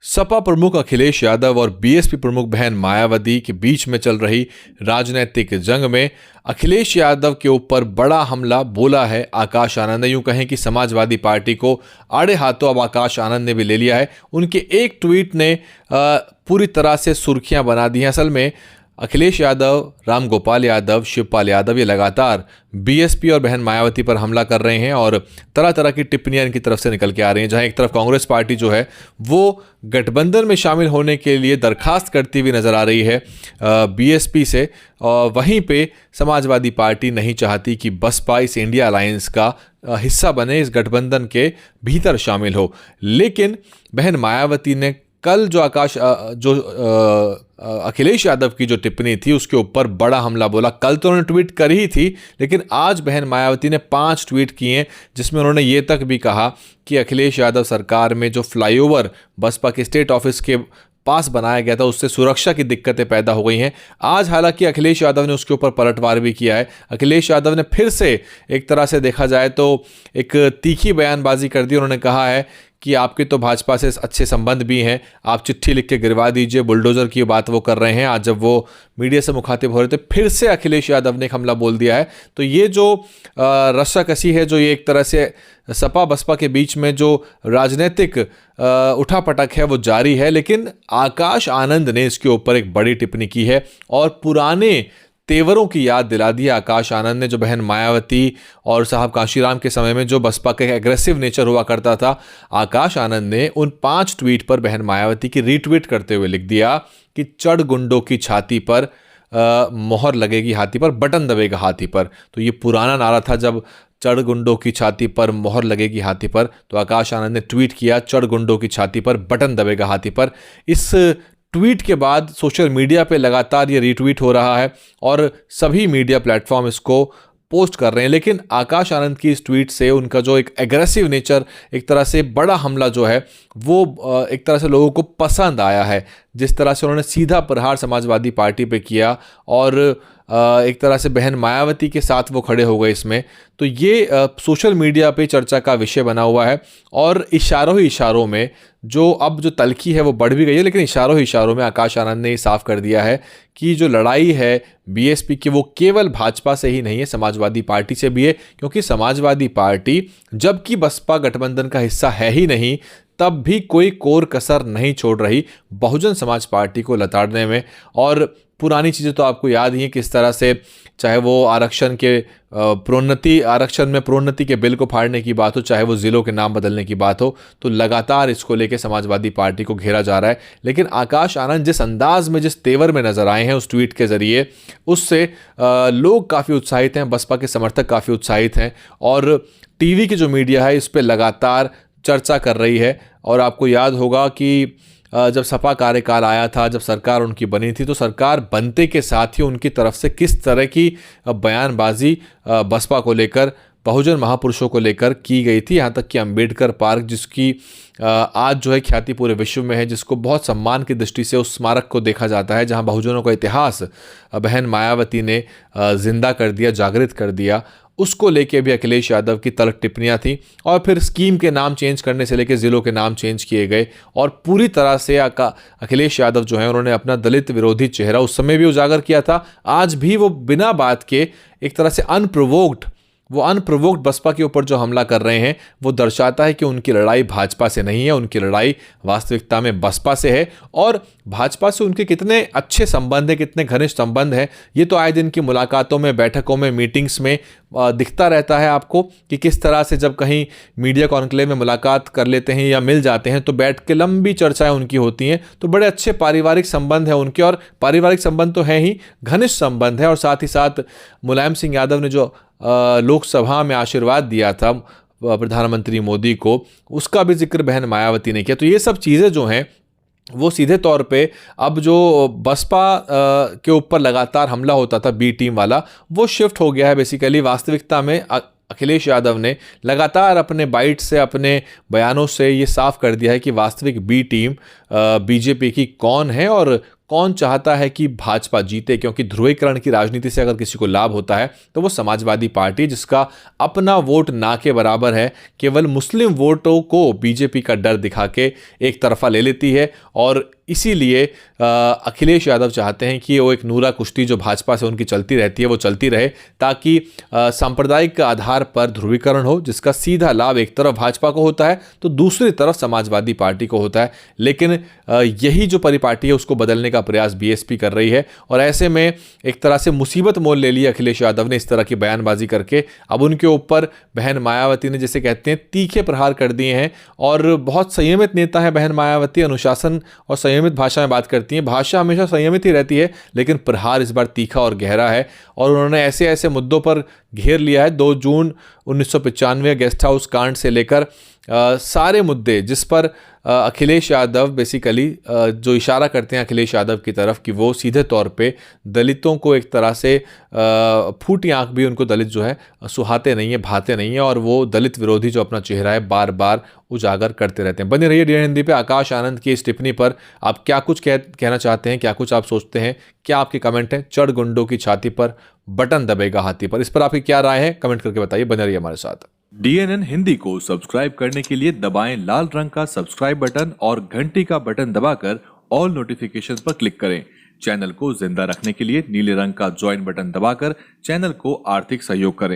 सपा प्रमुख अखिलेश यादव और बीएसपी प्रमुख बहन मायावती के बीच में चल रही राजनीतिक जंग में अखिलेश यादव के ऊपर बड़ा हमला बोला है आकाश आनंद ने। यूं कहें कि समाजवादी पार्टी को आड़े हाथों अब आकाश आनंद ने भी ले लिया है। उनके एक ट्वीट ने पूरी तरह से सुर्खियां बना दी हैं। असल में अखिलेश यादव, राम गोपाल यादव, शिवपाल यादव ये लगातार बीएसपी और बहन मायावती पर हमला कर रहे हैं और तरह तरह की टिप्पणियां इनकी तरफ से निकल के आ रही हैं। जहां एक तरफ कांग्रेस पार्टी जो है वो गठबंधन में शामिल होने के लिए दरखास्त करती हुई नजर आ रही है बीएसपी से, और वहीं पे समाजवादी पार्टी नहीं चाहती कि बसपा इस इंडिया अलायंस का हिस्सा बने, इस गठबंधन के भीतर शामिल हो। लेकिन बहन मायावती ने कल अखिलेश यादव की जो टिप्पणी थी उसके ऊपर बड़ा हमला बोला। कल तो उन्होंने ट्वीट कर ही थी, लेकिन आज बहन मायावती ने 5 ट्वीट किए हैं जिसमें उन्होंने ये तक भी कहा कि अखिलेश यादव सरकार में जो फ्लाईओवर बसपा के स्टेट ऑफिस के पास बनाया गया था उससे सुरक्षा की दिक्कतें पैदा हो गई हैं। आज हालांकि अखिलेश यादव ने उसके ऊपर पलटवार भी किया है। अखिलेश यादव ने फिर से एक तरह से देखा जाए तो एक तीखी बयानबाजी कर दी। उन्होंने कहा है कि आपके तो भाजपा से अच्छे संबंध भी हैं, आप चिट्ठी लिख के गिरवा दीजिए, बुलडोजर की बात वो कर रहे हैं। आज जब वो मीडिया से मुखातिब हो रहे थे फिर से अखिलेश यादव ने एक हमला बोल दिया है। तो ये जो रस्साकसी है, जो ये एक तरह से सपा बसपा के बीच में जो राजनीतिक उठापटक है वो जारी है। लेकिन आकाश आनंद ने इसके ऊपर एक बड़ी टिप्पणी की है और पुराने तेवरों की याद दिला दी आकाश आनंद ने, जो बहन मायावती और साहब कांशीराम के समय में जो बसपा का एग्रेसिव नेचर हुआ करता था। आकाश आनंद ने उन 5 ट्वीट पर बहन मायावती की रीट्वीट करते हुए लिख दिया कि चढ़ गुंडों की छाती पर मोहर लगेगी हाथी पर, बटन दबेगा हाथी पर। तो ये पुराना नारा था, जब चढ़ गुंडों की छाती पर मोहर लगेगी हाथी पर, तो आकाश आनंद ने ट्वीट किया चढ़ गुंडों की छाती पर बटन दबेगा हाथी पर। इस ट्वीट के बाद सोशल मीडिया पे लगातार ये रीट्वीट हो रहा है और सभी मीडिया प्लेटफॉर्म इसको पोस्ट कर रहे हैं। लेकिन आकाश आनंद की इस ट्वीट से उनका जो एक एग्रेसिव नेचर, एक तरह से बड़ा हमला जो है वो एक तरह से लोगों को पसंद आया है। जिस तरह से उन्होंने सीधा प्रहार समाजवादी पार्टी पे किया और एक तरह से बहन मायावती के साथ वो खड़े हो गए इसमें, तो ये सोशल मीडिया पे चर्चा का विषय बना हुआ है। और इशारों ही इशारों में जो अब जो तल्खी है वो बढ़ भी गई है, लेकिन इशारों ही इशारों में आकाश आनंद ने साफ कर दिया है कि जो लड़ाई है बीएसपी की वो केवल भाजपा से ही नहीं है, समाजवादी पार्टी से भी है। क्योंकि समाजवादी पार्टी जबकि बसपा गठबंधन का हिस्सा है ही नहीं, तब भी कोई कोर कसर नहीं छोड़ रही बहुजन समाज पार्टी को लताड़ने में। और पुरानी चीज़ें तो आपको याद ही है किस तरह से, चाहे वो आरक्षण में प्रोन्नति के बिल को फाड़ने की बात हो, चाहे वो ज़िलों के नाम बदलने की बात हो, तो लगातार इसको लेके समाजवादी पार्टी को घेरा जा रहा है। लेकिन आकाश आनंद जिस अंदाज में, जिस तेवर में नज़र आए हैं उस ट्वीट के ज़रिए, उससे लोग काफ़ी उत्साहित हैं, बसपा के समर्थक काफ़ी उत्साहित हैं और टीवी की जो मीडिया है इस पर लगातार चर्चा कर रही है। और आपको याद होगा कि जब सपा कार्यकाल आया था, जब सरकार उनकी बनी थी, तो सरकार बनते के साथ ही उनकी तरफ से किस तरह की बयानबाजी बसपा को लेकर, बहुजन महापुरुषों को लेकर की गई थी। यहाँ तक कि अंबेडकर पार्क, जिसकी आज जो है ख्याति पूरे विश्व में है, जिसको बहुत सम्मान की दृष्टि से उस स्मारक को देखा जाता है, जहाँ बहुजनों का इतिहास बहन मायावती ने जिंदा कर दिया, जागृत कर दिया, उसको लेके भी अखिलेश यादव की तल्ख टिप्पणियां थी। और फिर स्कीम के नाम चेंज करने से लेके ज़िलों के नाम चेंज किए गए और पूरी तरह से अखिलेश यादव जो है उन्होंने अपना दलित विरोधी चेहरा उस समय भी उजागर किया था। आज भी वो बिना बात के एक तरह से अनप्रोवोक्ड बसपा के ऊपर जो हमला कर रहे हैं वो दर्शाता है कि उनकी लड़ाई भाजपा से नहीं है, उनकी लड़ाई वास्तविकता में बसपा से है। और भाजपा से उनके कितने अच्छे संबंध हैं, कितने घनिष्ठ संबंध हैं, ये तो आए दिन की मुलाकातों में, बैठकों में, मीटिंग्स में दिखता रहता है आपको कि किस तरह से जब कहीं मीडिया कॉन्क्लेव में मुलाकात कर लेते हैं या मिल जाते हैं तो बैठ के लंबी चर्चाएं उनकी होती हैं। तो बड़े अच्छे पारिवारिक संबंध हैं उनके, और पारिवारिक संबंध तो हैं ही, घनिष्ठ संबंध है। और साथ ही साथ मुलायम सिंह यादव ने जो लोकसभा में आशीर्वाद दिया था प्रधानमंत्री मोदी को, उसका भी जिक्र बहन मायावती ने किया। तो ये सब चीज़ें जो हैं वो सीधे तौर पे अब जो बसपा के ऊपर लगातार हमला होता था बी टीम वाला, वो शिफ्ट हो गया है बेसिकली। वास्तविकता में अखिलेश यादव ने लगातार अपने बाइट से, अपने बयानों से ये साफ कर दिया है कि वास्तविक बी टीम बीजेपी की कौन है और कौन चाहता है कि भाजपा जीते, क्योंकि ध्रुवीकरण की राजनीति से अगर किसी को लाभ होता है तो वो समाजवादी पार्टी, जिसका अपना वोट ना के बराबर है, केवल मुस्लिम वोटों को बीजेपी का डर दिखा के एक तरफा ले लेती है। और इसीलिए अखिलेश यादव चाहते हैं कि वो एक नूरा कुश्ती जो भाजपा से उनकी चलती रहती है वो चलती रहे, ताकि सांप्रदायिक आधार पर ध्रुवीकरण हो, जिसका सीधा लाभ एक तरफ भाजपा को होता है तो दूसरी तरफ समाजवादी पार्टी को होता है। लेकिन यही जो परिपाटी है उसको बदलने का प्रयास बीएसपी कर रही है, और ऐसे में एक तरह से मुसीबत मोल ले ली अखिलेश यादव ने इस तरह की बयानबाजी करके। अब उनके ऊपर बहन मायावती ने, जैसे कहते हैं, तीखे प्रहार कर दिए हैं। और बहुत संयमित नेता है बहन मायावती, अनुशासन और संयमित भाषा में बात करती हैं। भाषा हमेशा संयमित ही रहती है, लेकिन प्रहार इस बार तीखा और गहरा है। और उन्होंने ऐसे ऐसे मुद्दों पर घेर लिया है, 2 जून 1995 गेस्ट हाउस कांड से लेकर सारे मुद्दे जिस पर अखिलेश यादव बेसिकली जो इशारा करते हैं अखिलेश यादव की तरफ कि वो सीधे तौर पे दलितों को एक तरह से फूटी आंख भी उनको दलित जो है सुहाते नहीं है, भाते नहीं है, और वो दलित विरोधी जो अपना चेहरा है बार बार उजागर करते रहते हैं। बने रहिए डीएन हिंदी पे। आकाश आनंद की इस टिप्पणी पर आप क्या कुछ कहना चाहते हैं, क्या कुछ आप सोचते हैं, क्या आपके कमेंट हैं? चढ़ गुंडों की छाती पर बटन दबेगा हाथी पर, इस पर आपकी क्या राय है? कमेंट करके बताइए। बने रहिए हमारे साथ। डीएनएन हिंदी को सब्सक्राइब करने के लिए दबाएं लाल रंग का सब्सक्राइब बटन और घंटी का बटन दबाकर ऑल नोटिफिकेशन पर क्लिक करें। चैनल को जिंदा रखने के लिए नीले रंग का ज्वाइन बटन दबाकर चैनल को आर्थिक सहयोग करें।